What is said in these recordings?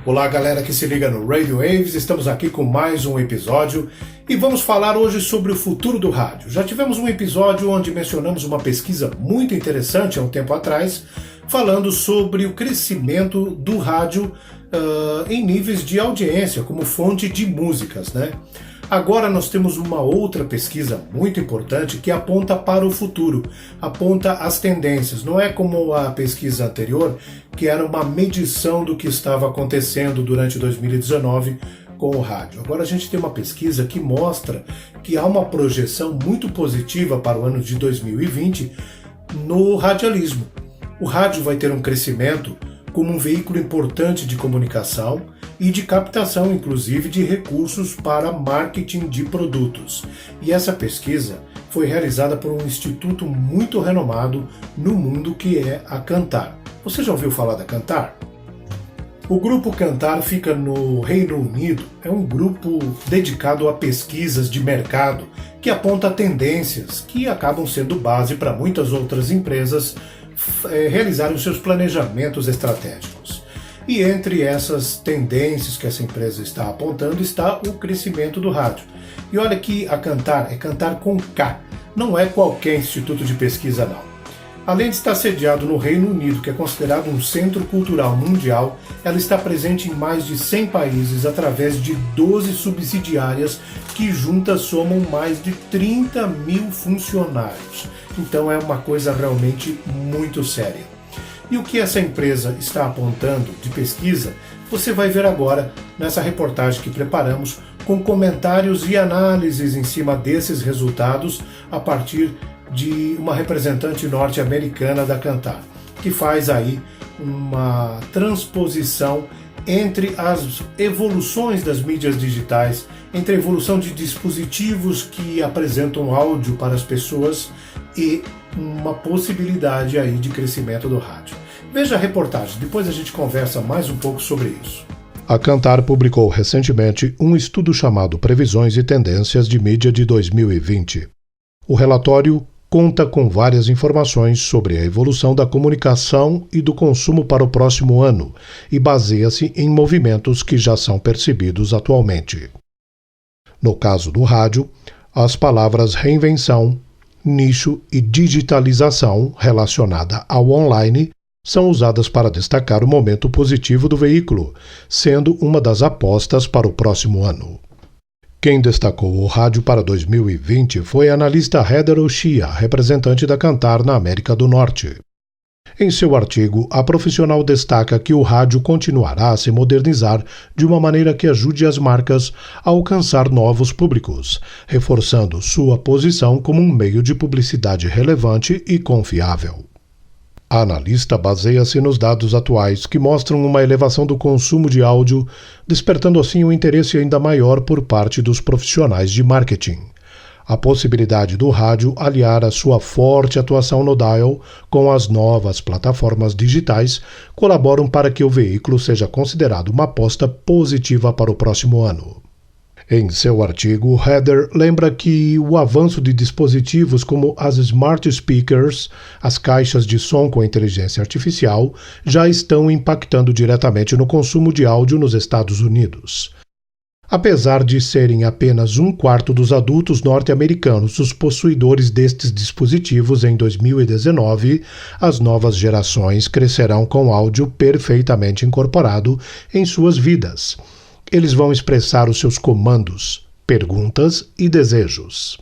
Olá galera que se liga no Radio Waves, estamos aqui com mais um episódio e vamos falar hoje sobre o futuro do rádio. Já tivemos um episódio onde mencionamos uma pesquisa muito interessante há um tempo atrás, falando sobre o crescimento do rádio em níveis de audiência, como fonte de músicas, né? Agora nós temos uma outra pesquisa muito importante que aponta para o futuro, aponta as tendências. Não é como a pesquisa anterior, que era uma medição do que estava acontecendo durante 2019 com o rádio. Agora a gente tem uma pesquisa que mostra que há uma projeção muito positiva para o ano de 2020 no radialismo. O rádio vai ter um crescimento como um veículo importante de comunicação e de captação, inclusive, de recursos para marketing de produtos. E essa pesquisa foi realizada por um instituto muito renomado no mundo, que é a Kantar. Você já ouviu falar da Kantar? O grupo Kantar fica no Reino Unido, é um grupo dedicado a pesquisas de mercado que aponta tendências que acabam sendo base para muitas outras empresas realizarem os seus planejamentos estratégicos. E entre essas tendências que essa empresa está apontando está o crescimento do rádio. E olha que a Kantar é Kantar com K, não é qualquer instituto de pesquisa não. Além de estar sediado no Reino Unido, que é considerado um centro cultural mundial, ela está presente em mais de 100 países através de 12 subsidiárias que juntas somam mais de 30 mil funcionários. Então é uma coisa realmente muito séria. E o que essa empresa está apontando de pesquisa, você vai ver agora nessa reportagem que preparamos, com comentários e análises em cima desses resultados a partir de uma representante norte-americana da Kantar, que faz aí uma transposição entre as evoluções das mídias digitais, entre a evolução de dispositivos que apresentam áudio para as pessoas e uma possibilidade aí de crescimento do rádio. Veja a reportagem, depois a gente conversa mais um pouco sobre isso. A Kantar publicou recentemente um estudo chamado Previsões e Tendências de Mídia de 2020. O relatório conta com várias informações sobre a evolução da comunicação e do consumo para o próximo ano e baseia-se em movimentos que já são percebidos atualmente. No caso do rádio, as palavras reinvenção, nicho e digitalização relacionada ao online são usadas para destacar o momento positivo do veículo, sendo uma das apostas para o próximo ano. Quem destacou o rádio para 2020 foi a analista Heather O'Shea, representante da Kantar na América do Norte. Em seu artigo, a profissional destaca que o rádio continuará a se modernizar de uma maneira que ajude as marcas a alcançar novos públicos, reforçando sua posição como um meio de publicidade relevante e confiável. A analista baseia-se nos dados atuais que mostram uma elevação do consumo de áudio, despertando assim um interesse ainda maior por parte dos profissionais de marketing. A possibilidade do rádio aliar a sua forte atuação no dial com as novas plataformas digitais colaboram para que o veículo seja considerado uma aposta positiva para o próximo ano. Em seu artigo, Heather lembra que o avanço de dispositivos como as smart speakers, as caixas de som com inteligência artificial, já estão impactando diretamente no consumo de áudio nos Estados Unidos. Apesar de serem apenas 1/4 dos adultos norte-americanos os possuidores destes dispositivos em 2019, as novas gerações crescerão com áudio perfeitamente incorporado em suas vidas. Eles vão expressar os seus comandos, perguntas e desejos.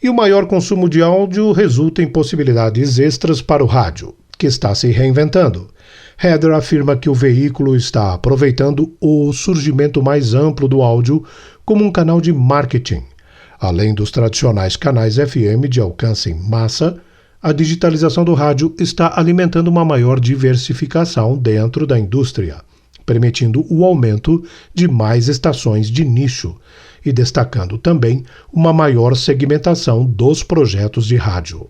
E o maior consumo de áudio resulta em possibilidades extras para o rádio, que está se reinventando. Heather afirma que o veículo está aproveitando o surgimento mais amplo do áudio como um canal de marketing. Além dos tradicionais canais FM de alcance em massa, a digitalização do rádio está alimentando uma maior diversificação dentro da indústria, permitindo o aumento de mais estações de nicho e destacando também uma maior segmentação dos projetos de rádio.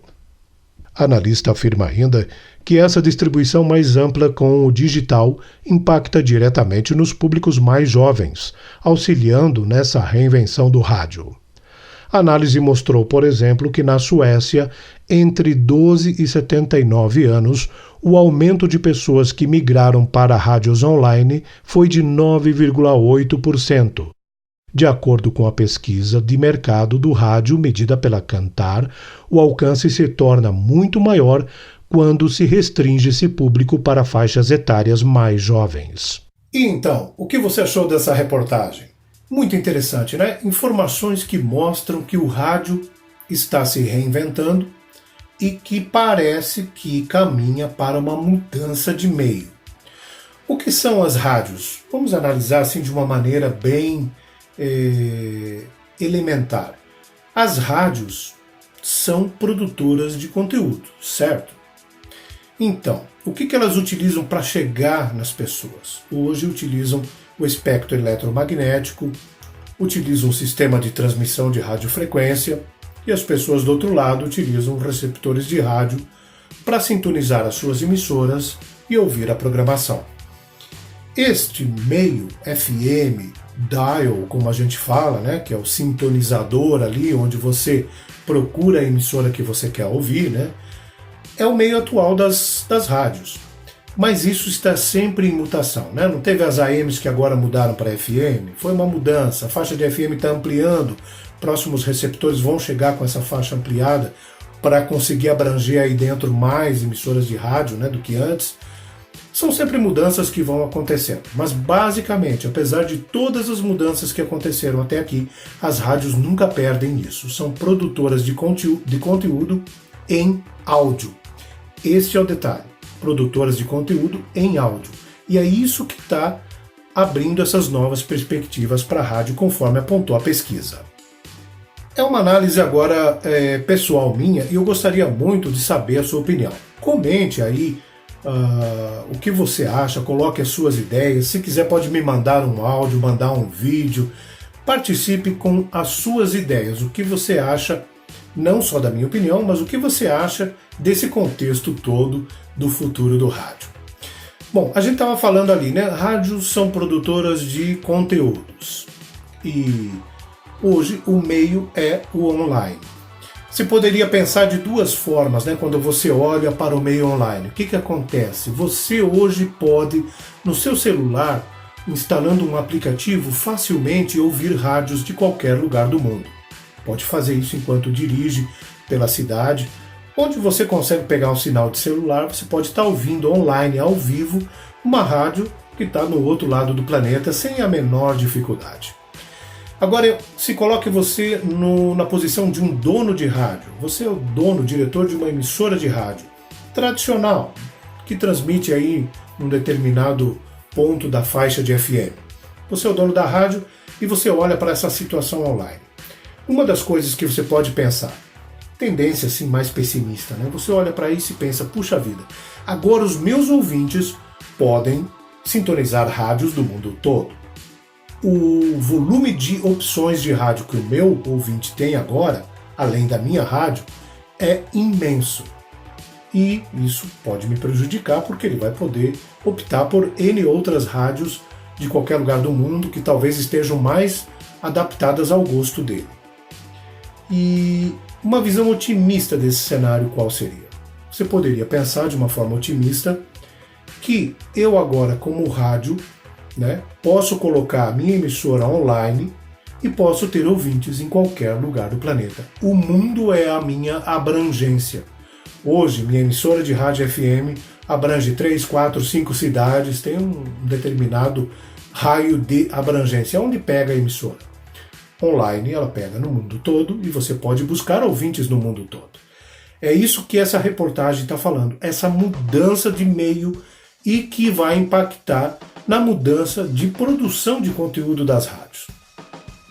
A analista afirma ainda que essa distribuição mais ampla com o digital impacta diretamente nos públicos mais jovens, auxiliando nessa reinvenção do rádio. A análise mostrou, por exemplo, que na Suécia, entre 12 e 79 anos, o aumento de pessoas que migraram para rádios online foi de 9,8%. De acordo com a pesquisa de mercado do rádio medida pela Kantar, o alcance se torna muito maior quando se restringe esse público para faixas etárias mais jovens. E então, o que você achou dessa reportagem? Muito interessante, né? Informações que mostram que o rádio está se reinventando e que parece que caminha para uma mudança de meio. O que são as rádios? Vamos analisar assim de uma maneira bem elementar. As rádios são produtoras de conteúdo, certo? Então, o que elas utilizam para chegar nas pessoas? Hoje utilizam o espectro eletromagnético, utilizam um sistema de transmissão de radiofrequência e as pessoas do outro lado utilizam receptores de rádio para sintonizar as suas emissoras e ouvir a programação. Este meio FM, dial, como a gente fala, né, que é o sintonizador ali, onde você procura a emissora que você quer ouvir, né, é o meio atual das rádios. Mas isso está sempre em mutação, né? Não teve as AMs que agora mudaram para FM? Foi uma mudança, a faixa de FM está ampliando, próximos receptores vão chegar com essa faixa ampliada para conseguir abranger aí dentro mais emissoras de rádio, né, do que antes. São sempre mudanças que vão acontecendo, mas basicamente, apesar de todas as mudanças que aconteceram até aqui, as rádios nunca perdem isso, são produtoras de conteúdo em áudio. Este é o detalhe. Produtoras de conteúdo em áudio. E é isso que está abrindo essas novas perspectivas para a rádio, conforme apontou a pesquisa. É uma análise agora pessoal minha e eu gostaria muito de saber a sua opinião. Comente aí o que você acha, coloque as suas ideias. Se quiser pode me mandar um áudio, mandar um vídeo. Participe com as suas ideias. O que você acha, não só da minha opinião, mas o que você acha desse contexto todo do futuro do rádio. Bom, a gente estava falando ali, né? Rádios são produtoras de conteúdos e hoje o meio é o online. Você poderia pensar de duas formas, né? Quando você olha para o meio online. O que acontece? Você hoje pode, no seu celular, instalando um aplicativo, facilmente ouvir rádios de qualquer lugar do mundo. Pode fazer isso enquanto dirige pela cidade. Onde você consegue pegar um sinal de celular, você pode estar ouvindo online, ao vivo, uma rádio que está no outro lado do planeta sem a menor dificuldade. Agora, se coloque você na posição de um dono de rádio. Você é o dono, diretor de uma emissora de rádio tradicional, que transmite aí um determinado ponto da faixa de FM. Você é o dono da rádio e você olha para essa situação online. Uma das coisas que você pode pensar, tendência assim mais pessimista, né? Você olha para isso e pensa, puxa vida, agora os meus ouvintes podem sintonizar rádios do mundo todo. O volume de opções de rádio que o meu ouvinte tem agora, além da minha rádio, é imenso. E isso pode me prejudicar porque ele vai poder optar por N outras rádios de qualquer lugar do mundo que talvez estejam mais adaptadas ao gosto dele. E uma visão otimista desse cenário qual seria? Você poderia pensar de uma forma otimista que eu agora, como rádio, né, posso colocar a minha emissora online e posso ter ouvintes em qualquer lugar do planeta. O mundo é a minha abrangência. Hoje, minha emissora de rádio FM abrange 3, 4, 5 cidades, tem um determinado raio de abrangência, onde pega a emissora. Online ela pega no mundo todo e você pode buscar ouvintes no mundo todo. É isso que essa reportagem está falando, essa mudança de meio e que vai impactar na mudança de produção de conteúdo das rádios.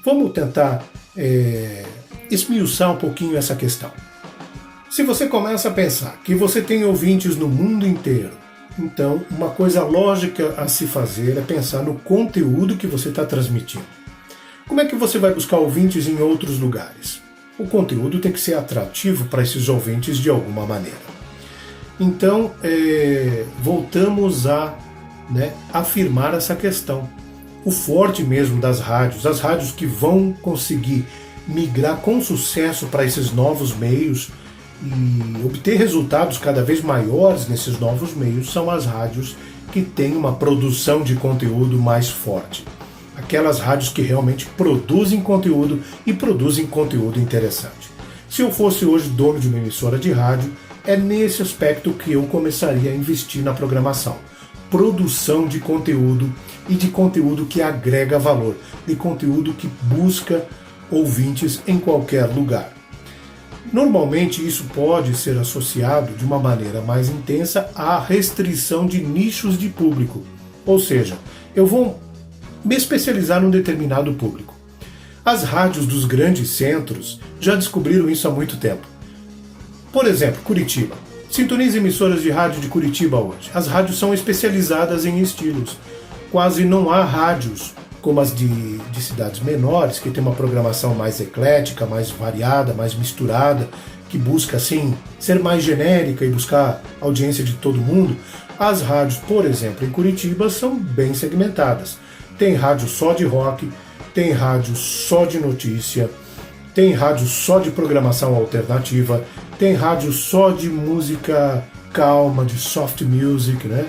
Vamos tentar esmiuçar um pouquinho essa questão. Se você começa a pensar que você tem ouvintes no mundo inteiro, então uma coisa lógica a se fazer é pensar no conteúdo que você está transmitindo. Como é que você vai buscar ouvintes em outros lugares? O conteúdo tem que ser atrativo para esses ouvintes de alguma maneira. Então, voltamos a afirmar essa questão. O forte mesmo das rádios, as rádios que vão conseguir migrar com sucesso para esses novos meios e obter resultados cada vez maiores nesses novos meios, são as rádios que têm uma produção de conteúdo mais forte. Aquelas rádios que realmente produzem conteúdo e produzem conteúdo interessante. Se eu fosse hoje dono de uma emissora de rádio, é nesse aspecto que eu começaria a investir na programação. Produção de conteúdo e de conteúdo que agrega valor, de conteúdo que busca ouvintes em qualquer lugar. Normalmente isso pode ser associado de uma maneira mais intensa à restrição de nichos de público. Ou seja, eu vou me especializar num determinado público. As rádios dos grandes centros já descobriram isso há muito tempo. Por exemplo, Curitiba. Sintonize emissoras de rádio de Curitiba hoje. As rádios são especializadas em estilos. Quase não há rádios como as de cidades menores, que tem uma programação mais eclética, mais variada, mais misturada, que busca, assim, ser mais genérica e buscar audiência de todo mundo. As rádios, por exemplo, em Curitiba, são bem segmentadas. Tem rádio só de rock, tem rádio só de notícia, tem rádio só de programação alternativa, tem rádio só de música calma, de soft music, né?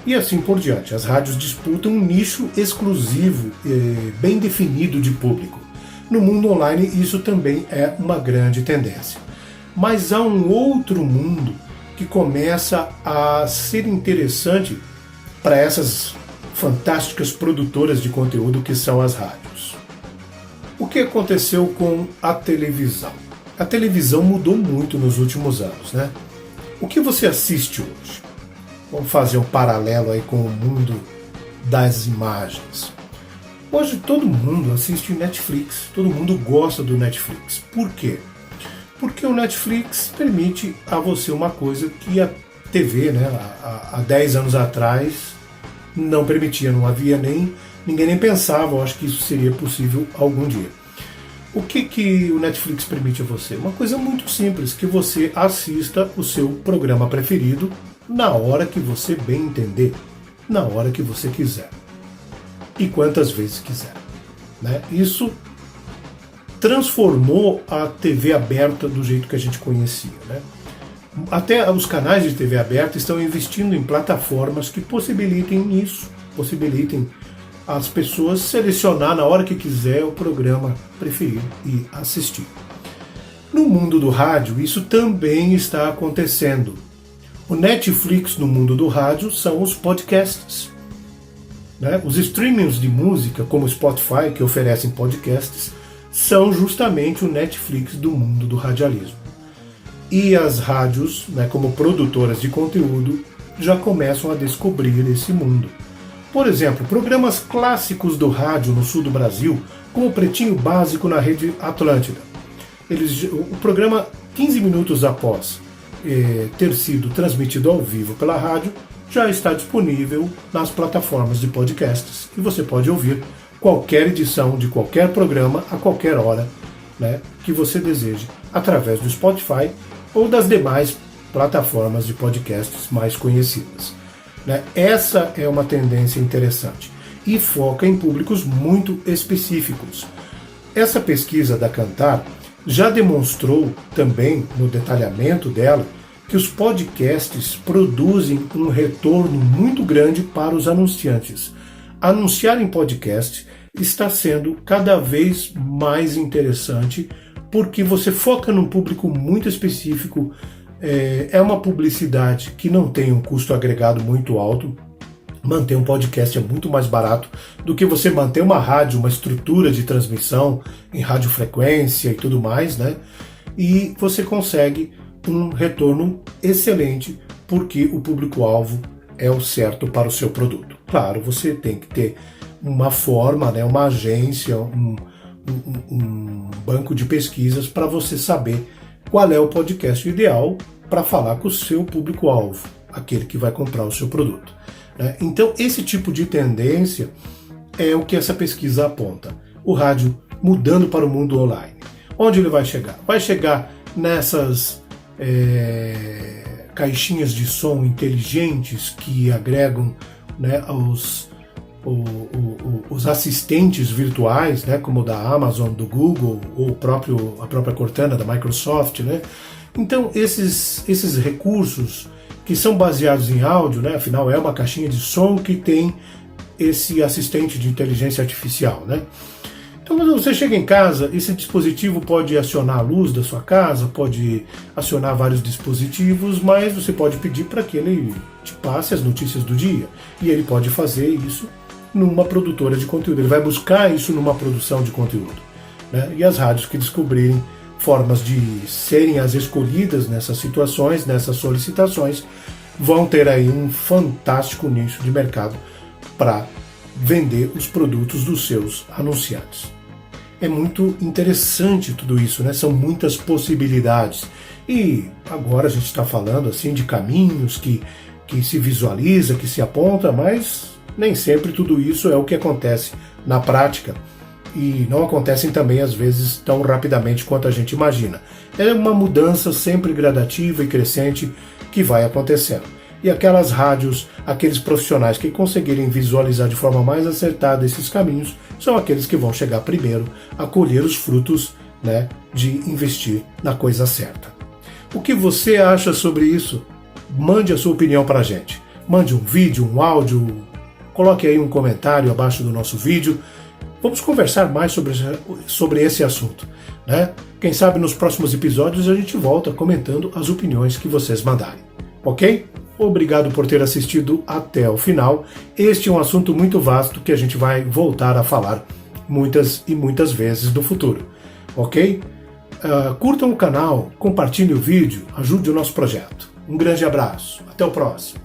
E assim por diante. As rádios disputam um nicho exclusivo, bem definido de público. No mundo online isso também é uma grande tendência. Mas há um outro mundo que começa a ser interessante para essas fantásticas produtoras de conteúdo que são as rádios. O que aconteceu com a televisão? A televisão mudou muito nos últimos anos, né? O que você assiste hoje? Vamos fazer um paralelo aí com o mundo das imagens. Hoje todo mundo assiste Netflix, todo mundo gosta do Netflix. Por quê? Porque o Netflix permite a você uma coisa que a TV, né, há 10 anos atrás não permitia, não havia ninguém nem pensava, eu acho que isso seria possível algum dia. O que o Netflix permite a você? Uma coisa muito simples, que você assista o seu programa preferido na hora que você bem entender, na hora que você quiser e quantas vezes quiser, né? Isso transformou a TV aberta do jeito que a gente conhecia, né? Até os canais de TV aberta estão investindo em plataformas que possibilitem isso, possibilitem as pessoas selecionar na hora que quiser o programa preferido e assistir. No mundo do rádio, isso também está acontecendo. O Netflix no mundo do rádio são os podcasts, né? Os streamings de música, como o Spotify, que oferecem podcasts, são justamente o Netflix do mundo do radialismo. E as rádios, né, como produtoras de conteúdo, já começam a descobrir esse mundo. Por exemplo, programas clássicos do rádio no sul do Brasil, como o Pretinho Básico na Rede Atlântida. O programa, 15 minutos após ter sido transmitido ao vivo pela rádio, já está disponível nas plataformas de podcasts e você pode ouvir qualquer edição de qualquer programa a qualquer hora, né, que você deseje, através do Spotify ou das demais plataformas de podcasts mais conhecidas. Né? Essa é uma tendência interessante e foca em públicos muito específicos. Essa pesquisa da Kantar já demonstrou também, no detalhamento dela, que os podcasts produzem um retorno muito grande para os anunciantes. Anunciar em podcast está sendo cada vez mais interessante porque você foca num público muito específico, é uma publicidade que não tem um custo agregado muito alto. Manter um podcast é muito mais barato do que você manter uma rádio, uma estrutura de transmissão em radiofrequência e tudo mais, né? E você consegue um retorno excelente porque o público-alvo é o certo para o seu produto. Claro, você tem que ter uma forma, né, uma agência, um banco de pesquisas para você saber qual é o podcast ideal para falar com o seu público-alvo, aquele que vai comprar o seu produto. Então, esse tipo de tendência é o que essa pesquisa aponta. o rádio mudando para o mundo online. Onde ele vai chegar? Vai chegar nessas caixinhas de som inteligentes que agregam, né, os assistentes virtuais, né, como o da Amazon, do Google, ou a própria Cortana da Microsoft, né? Então esses recursos que são baseados em áudio, né, afinal é uma caixinha de som que tem esse assistente de inteligência artificial, né? Então, quando você chega em casa, esse dispositivo pode acionar a luz da sua casa, pode acionar vários dispositivos, mas você pode pedir para que ele te passe as notícias do dia. E ele pode fazer isso numa produtora de conteúdo. Ele vai buscar isso numa produção de conteúdo, né? E as rádios que descobrirem formas de serem as escolhidas nessas situações, nessas solicitações, vão ter aí um fantástico nicho de mercado para vender os produtos dos seus anunciantes. É muito interessante tudo isso, né? São muitas possibilidades. E agora a gente está falando assim de caminhos que se visualiza, que se aponta, mas nem sempre tudo isso é o que acontece na prática. E não acontecem também, às vezes, tão rapidamente quanto a gente imagina. É uma mudança sempre gradativa e crescente que vai acontecendo. E aquelas rádios, aqueles profissionais que conseguirem visualizar de forma mais acertada esses caminhos, são aqueles que vão chegar primeiro a colher os frutos, né, de investir na coisa certa. O que você acha sobre isso? Mande a sua opinião para a gente. Mande um vídeo, um áudio, coloque aí um comentário abaixo do nosso vídeo. Vamos conversar mais sobre esse assunto, né? Quem sabe nos próximos episódios a gente volta comentando as opiniões que vocês mandarem, ok? Obrigado por ter assistido até o final. Este é um assunto muito vasto que a gente vai voltar a falar muitas e muitas vezes no futuro, ok? Curtam o canal, compartilhem o vídeo, ajude o nosso projeto. Um grande abraço, até o próximo.